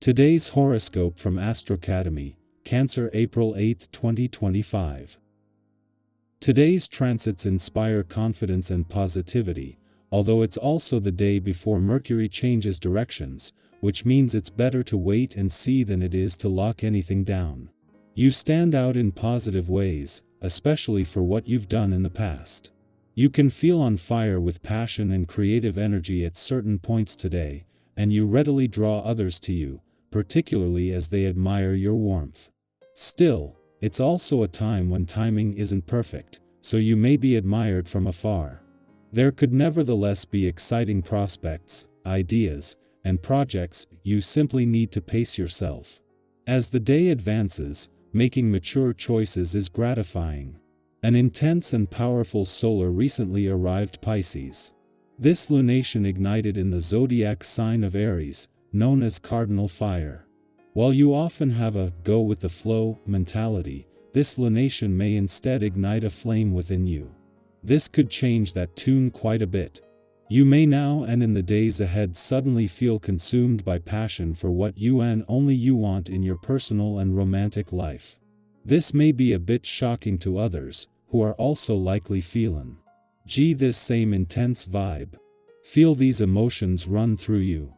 Today's horoscope from Astrocademy, Cancer, April 8, 2025. Today's transits inspire confidence and positivity, although it's also the day before Mercury changes directions, which means it's better to wait and see than it is to lock anything down. You stand out in positive ways, especially for what you've done in the past. You can feel on fire with passion and creative energy at certain points today, and you readily draw others to you, particularly as they admire your warmth. Still, it's also a time when timing isn't perfect, so you may be admired from afar. There could nevertheless be exciting prospects, ideas, and projects. You simply need to pace yourself. As the day advances, making mature choices is gratifying. An intense and powerful solar recently arrived Pisces. This lunation ignited in the zodiac sign of Aries, known as cardinal fire. While you often have a go-with-the-flow mentality, this lunation may instead ignite a flame within you. This could change that tune quite a bit. You may now and in the days ahead suddenly feel consumed by passion for what you and only you want in your personal and romantic life. This may be a bit shocking to others, who are also likely feeling this same intense vibe. Feel these emotions run through you.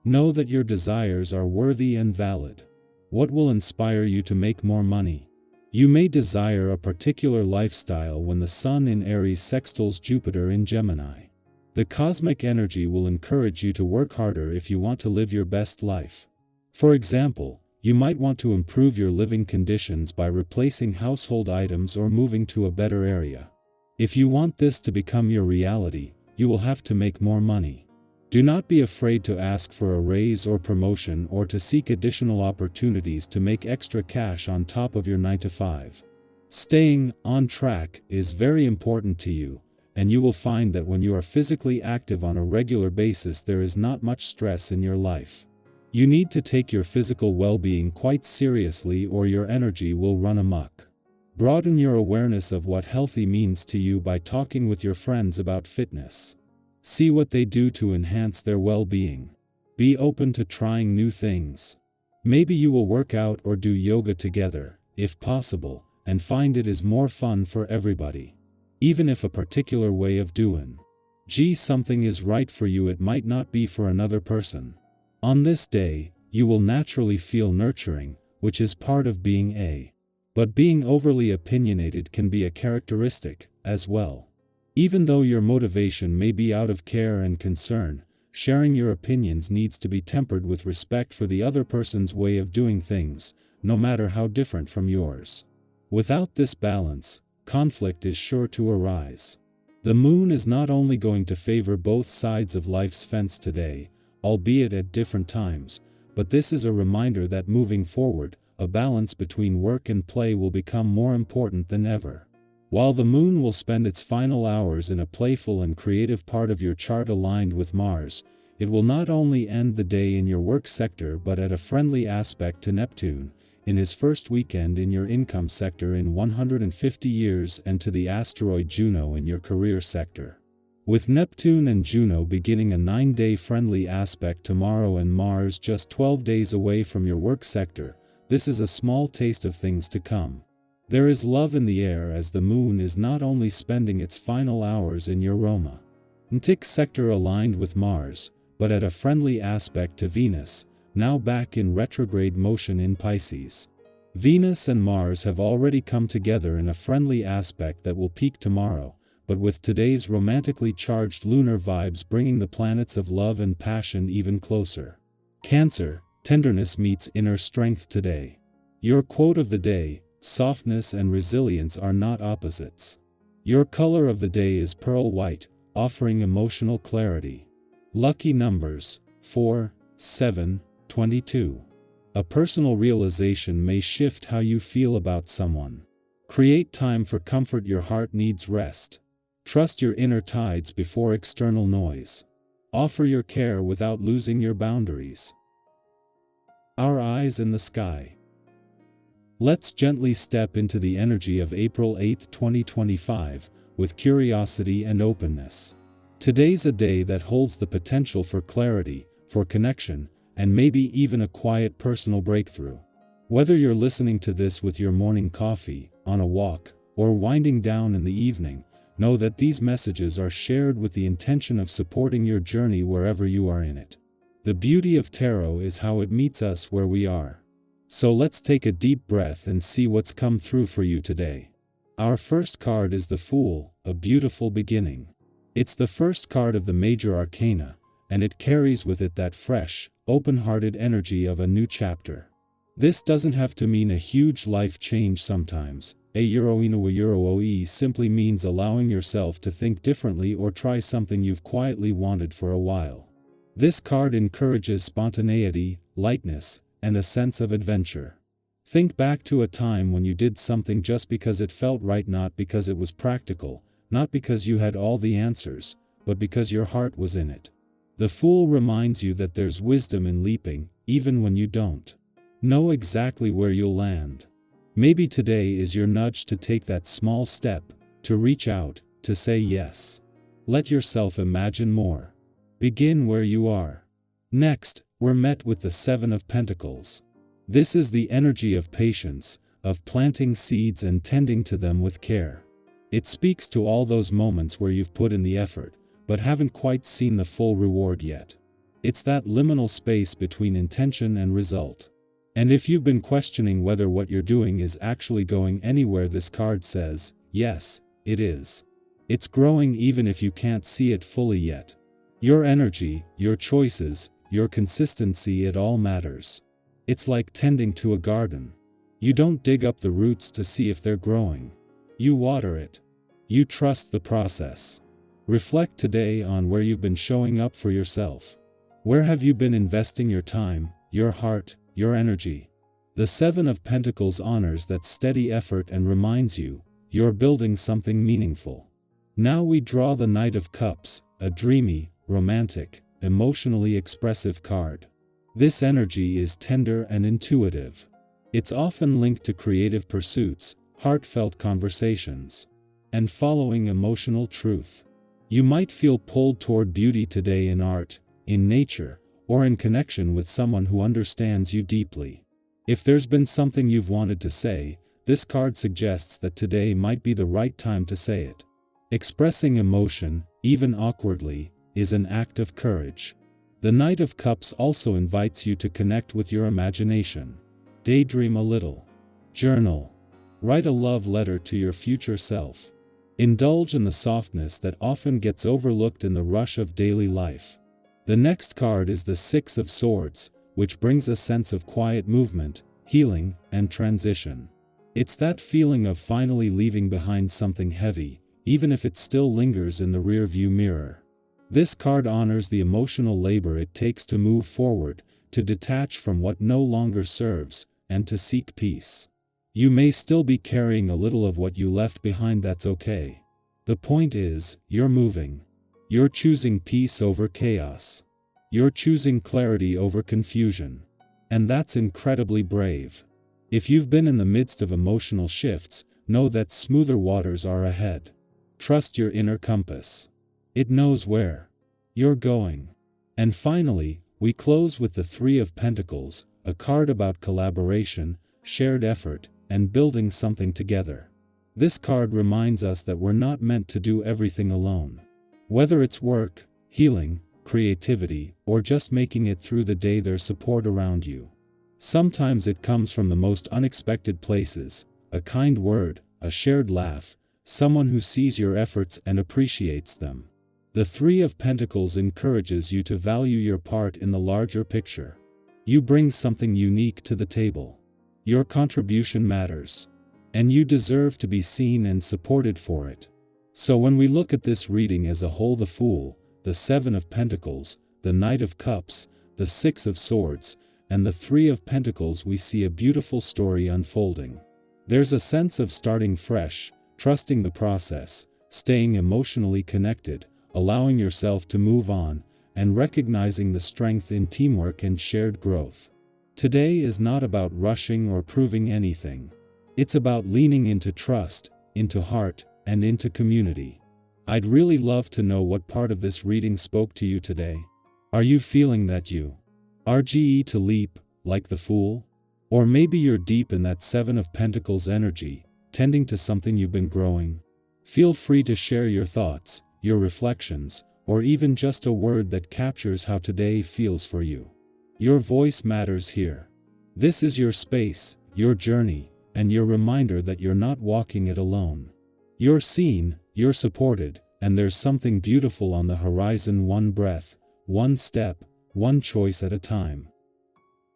Know that your desires are worthy and valid. What will inspire you to make more money? You may desire a particular lifestyle when the Sun in Aries sextiles Jupiter in Gemini. The cosmic energy will encourage you to work harder if you want to live your best life. For example, you might want to improve your living conditions by replacing household items or moving to a better area. If you want this to become your reality, you will have to make more money. Do not be afraid to ask for a raise or promotion or to seek additional opportunities to make extra cash on top of your 9-to-5. Staying on track is very important to you, and you will find that when you are physically active on a regular basis there is not much stress in your life. You need to take your physical well-being quite seriously or your energy will run amok. Broaden your awareness of what healthy means to you by talking with your friends about fitness. See what they do to enhance their well-being. Be open to trying new things. Maybe you will work out or do yoga together, if possible, and find it is more fun for everybody. Even if a particular way of doing something is right for you, it might not be for another person. On this day, you will naturally feel nurturing, which is part of being but being overly opinionated can be a characteristic, as well. Even though your motivation may be out of care and concern, sharing your opinions needs to be tempered with respect for the other person's way of doing things, no matter how different from yours. Without this balance, conflict is sure to arise. The moon is not only going to favor both sides of life's fence today, albeit at different times, but this is a reminder that moving forward, a balance between work and play will become more important than ever. While the moon will spend its final hours in a playful and creative part of your chart aligned with Mars, it will not only end the day in your work sector but at a friendly aspect to Neptune, in his first weekend in your income sector in 150 years, and to the asteroid Juno in your career sector. With Neptune and Juno beginning a 9-day friendly aspect tomorrow and Mars just 12 days away from your work sector, this is a small taste of things to come. There is love in the air as the moon is not only spending its final hours in your romantic sector aligned with Mars, but at a friendly aspect to Venus, now back in retrograde motion in Pisces. Venus and Mars have already come together in a friendly aspect that will peak tomorrow, but with today's romantically charged lunar vibes bringing the planets of love and passion even closer. Cancer, tenderness meets inner strength today. Your quote of the day: softness and resilience are not opposites. Your color of the day is pearl white, offering emotional clarity. Lucky numbers: 4, 7, 22. A personal realization may shift how you feel about someone. Create time for comfort. Your heart needs rest. Trust your inner tides before external noise. Offer your care without losing your boundaries. Our eyes in the sky. Let's gently step into the energy of April 8, 2025, with curiosity and openness. Today's a day that holds the potential for clarity, for connection, and maybe even a quiet personal breakthrough. Whether you're listening to this with your morning coffee, on a walk, or winding down in the evening, know that these messages are shared with the intention of supporting your journey wherever you are in it. The beauty of tarot is how it meets us where we are. So let's take a deep breath and see what's come through for you today. Our first card is the Fool, a beautiful beginning. It's the first card of the major arcana, and it carries with it that fresh, open-hearted energy of a new chapter. This doesn't have to mean a huge life change sometimes. A Euro simply means allowing yourself to think differently or try something you've quietly wanted for a while. This card encourages spontaneity, lightness, and a sense of adventure. Think back to a time when you did something just because it felt right, not because it was practical, not because you had all the answers, but because your heart was in it. The Fool reminds you that there's wisdom in leaping, even when you don't know exactly where you'll land. Maybe today is your nudge to take that small step, to reach out, to say yes. Let yourself imagine more. Begin where you are. Next, we're met with the Seven of Pentacles. This is the energy of patience, of planting seeds and tending to them with care. It speaks to all those moments where you've put in the effort, but haven't quite seen the full reward yet. It's that liminal space between intention and result. And if you've been questioning whether what you're doing is actually going anywhere, this card says, yes, it is. It's growing even if you can't see it fully yet. Your energy, your choices, your consistency, it all matters. It's like tending to a garden. You don't dig up the roots to see if they're growing. You water it. You trust the process. Reflect today on where you've been showing up for yourself. Where have you been investing your time, your heart, your energy? The Seven of Pentacles honors that steady effort and reminds you, you're building something meaningful. Now we draw the Knight of Cups, a dreamy, romantic, emotionally expressive card. This energy is tender and intuitive. It's often linked to creative pursuits, heartfelt conversations, and following emotional truth. You might feel pulled toward beauty today in art, in nature, or in connection with someone who understands you deeply. If there's been something you've wanted to say, this card suggests that today might be the right time to say it. Expressing emotion, even awkwardly, is an act of courage. The Knight of Cups also invites you to connect with your imagination. Daydream a little. Journal. Write a love letter to your future self. Indulge in the softness that often gets overlooked in the rush of daily life. The next card is the Six of Swords, which brings a sense of quiet movement, healing, and transition. It's that feeling of finally leaving behind something heavy, even if it still lingers in the rearview mirror. This card honors the emotional labor it takes to move forward, to detach from what no longer serves, and to seek peace. You may still be carrying a little of what you left behind. That's okay. The point is, you're moving. You're choosing peace over chaos. You're choosing clarity over confusion. And that's incredibly brave. If you've been in the midst of emotional shifts, know that smoother waters are ahead. Trust your inner compass. It knows where you're going. And finally, we close with the Three of Pentacles, a card about collaboration, shared effort, and building something together. This card reminds us that we're not meant to do everything alone. Whether it's work, healing, creativity, or just making it through the day, there's support around you. Sometimes it comes from the most unexpected places: a kind word, a shared laugh, someone who sees your efforts and appreciates them. The Three of Pentacles encourages you to value your part in the larger picture. You bring something unique to the table. Your contribution matters. And you deserve to be seen and supported for it. So when we look at this reading as a whole, the Fool, the Seven of Pentacles, the Knight of Cups, the Six of Swords, and the Three of Pentacles, we see a beautiful story unfolding. There's a sense of starting fresh, trusting the process, staying emotionally connected, allowing yourself to move on, and recognizing the strength in teamwork and shared growth. Today is not about rushing or proving anything. It's about leaning into trust, into heart, and into community. I'd really love to know what part of this reading spoke to you today. Are you feeling that you RGE to leap, like the Fool? Or maybe you're deep in that Seven of Pentacles energy, tending to something you've been growing. Feel free to share your thoughts, your reflections, or even just a word that captures how today feels for you. Your voice matters here. This is your space, your journey, and your reminder that you're not walking it alone. You're seen, you're supported, and there's something beautiful on the horizon, one breath, one step, one choice at a time.